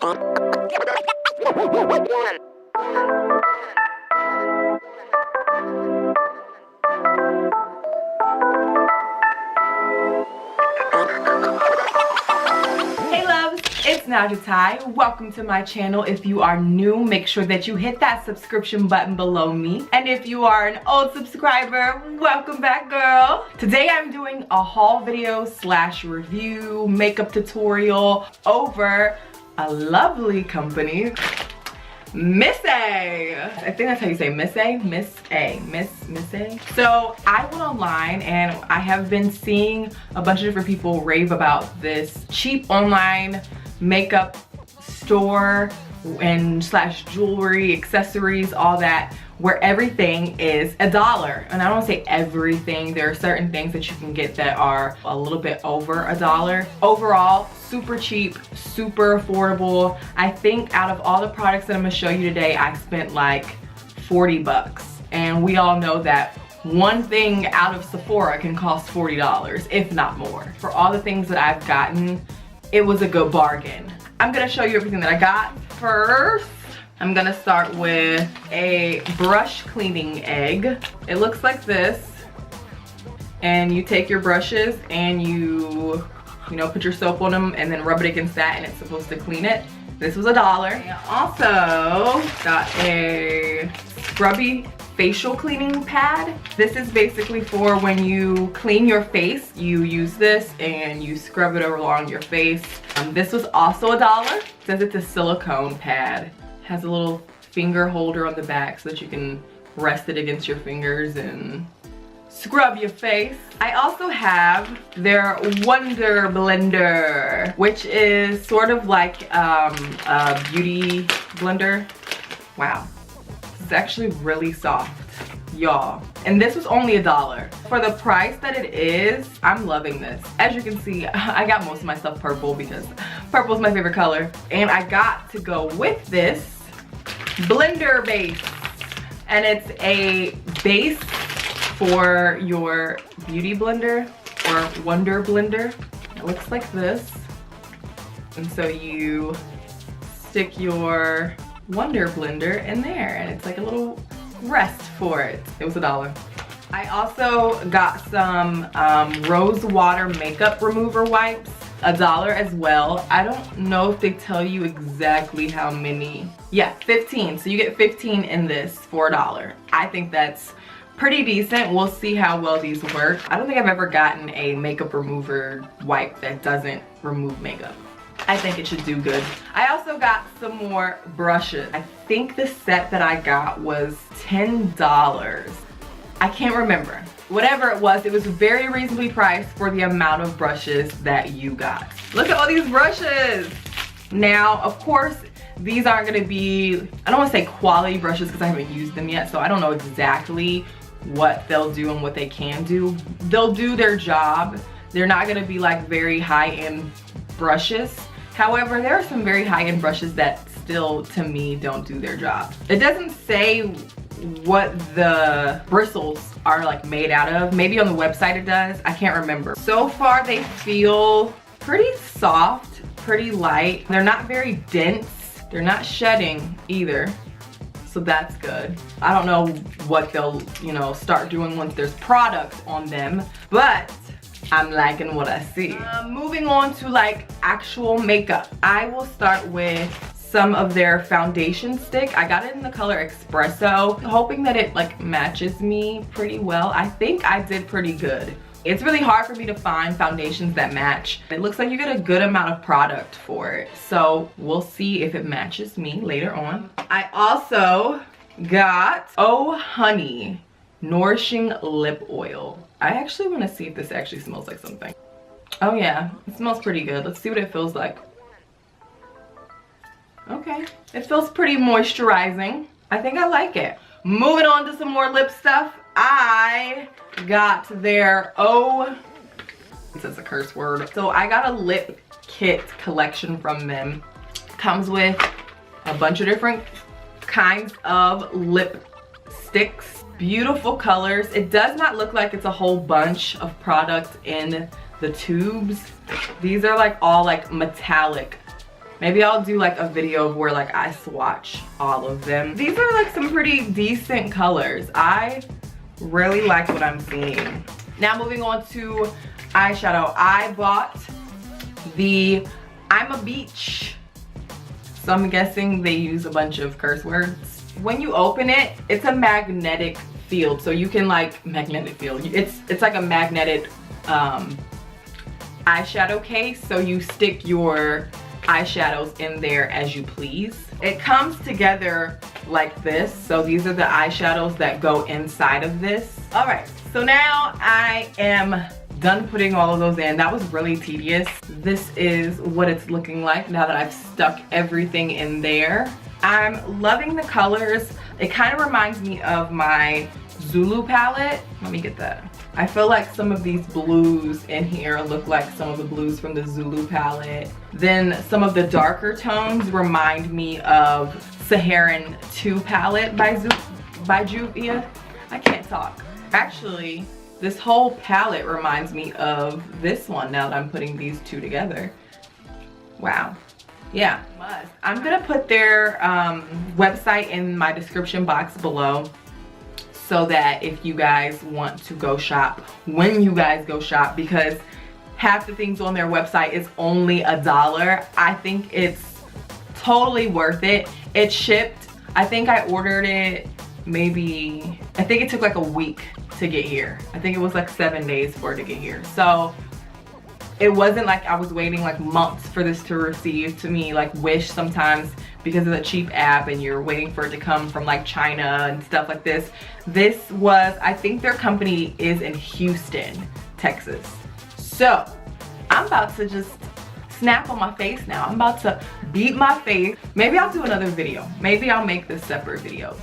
It's Najah. Welcome to my channel. If you are new, make sure that you hit that subscription button below me. And if you are an old subscriber, welcome back, girl. Today I'm doing a haul video slash review makeup tutorial over a lovely company, Miss A. I think that's how you say Miss A? Miss A. Miss A. So I went online and I have been seeing a bunch of different people rave about this cheap online makeup store and slash jewelry, accessories, all that, where everything is $1. And I don't say everything. There are certain things that you can get that are a little bit over $1. Overall, super cheap, super affordable. I think out of all the products that I'm gonna show you today, I spent like 40 bucks. And we all know that one thing out of Sephora can cost $40, if not more. For all the things that I've gotten, it was a good bargain. I'm gonna show you everything that I got. First, I'm gonna start with a brush cleaning egg. It looks like this. And you take your brushes and you put your soap on them and then rub it against that and it's supposed to clean it. This was $1. I also got a scrubby facial cleaning pad. This is basically for when you clean your face. You use this and you scrub it along your face. This was also $1. It says it's a silicone pad. Has a little finger holder on the back so that you can rest it against your fingers and scrub your face. I also have their Wonder Blender, which is sort of like a beauty blender. Wow, it's actually really soft, y'all. And this was only $1. For the price that it is, I'm loving this. As you can see, I got most of my stuff purple because purple is my favorite color. And I got to go with this blender base. And it's a base for your beauty blender or Wonder Blender. It looks like this. And so you stick your Wonder Blender in there and it's like a little rest for it. It was $1. I also got some rose water makeup remover wipes, $1 as well. I don't know if they tell you exactly how many. Yeah, 15. So you get 15 in this for $1. I think that's pretty decent. We'll see how well these work. I don't think I've ever gotten a makeup remover wipe that doesn't remove makeup. I think it should do good. I also got some more brushes. I think the set that I got was $10. I can't remember. Whatever it was very reasonably priced for the amount of brushes that you got. Look at all these brushes. Now, of course, these aren't gonna be, I don't wanna say quality brushes because I haven't used them yet, so I don't know exactly what they'll do and what they can do. They'll do their job. They're not gonna be like very high-end brushes. However, there are some very high-end brushes that still, to me, don't do their job. It doesn't say what the bristles are like made out of. Maybe on the website it does. I can't remember. So far, they feel pretty soft, pretty light. They're not very dense. They're not shedding either. So that's good. I don't know what they'll, start doing once there's product on them, but I'm liking what I see. Moving on to like actual makeup. I will start with some of their foundation stick. I got it in the color Espresso, hoping that it like matches me pretty well. I think I did pretty good. It's really hard for me to find foundations that match. It looks like you get a good amount of product for it. So we'll see if it matches me later on. I also got Oh Honey Nourishing Lip Oil. I actually want to see if this actually smells like something. Oh yeah, it smells pretty good. Let's see what it feels like. Okay, it feels pretty moisturizing. I think I like it. Moving on to some more lip stuff. I got their it says a curse word. So I got a lip kit collection from them. Comes with a bunch of different kinds of lip sticks. Beautiful colors. It does not look like it's a whole bunch of product in the tubes. These are like all like metallic Maybe I'll do like a video of where like I swatch all of them. These are like some pretty decent colors. I really like what I'm seeing. Now moving on to eyeshadow. I bought the I'm a Beach. So I'm guessing they use a bunch of curse words. When you open it, it's a magnetic field. So you can like, magnetic field. It's like a magnetic eyeshadow case. So you stick your eyeshadows in there as you please. It comes together like this. So these are the eyeshadows that go inside of this. All right, so now I am done putting all of those in. That was really tedious. This is what it's looking like now that I've stuck everything in there. I'm loving the colors. It kind of reminds me of my Zulu palette. Let me get that. I feel like some of these blues in here look like some of the blues from the Zulu palette. Then some of the darker tones remind me of Saharan 2 palette by Juvia. I can't talk. Actually, this whole palette reminds me of this one now that I'm putting these two together. Wow. Yeah, I'm gonna put their website in my description box below, so that if you guys want to go shop, when you guys go shop, because half the things on their website is only $1. I think it's totally worth it. It shipped, I think I ordered it maybe, I think it took like a week to get here. I think it was like 7 days for it to get here. So it wasn't like I was waiting like months for this to receive to me, like Wish sometimes, because of the cheap app and you're waiting for it to come from like China and stuff like this. This was, I think their company is in Houston, Texas. So I'm about to just snap on my face now. I'm about to beat my face. Maybe I'll do another video. Maybe I'll make this separate videos.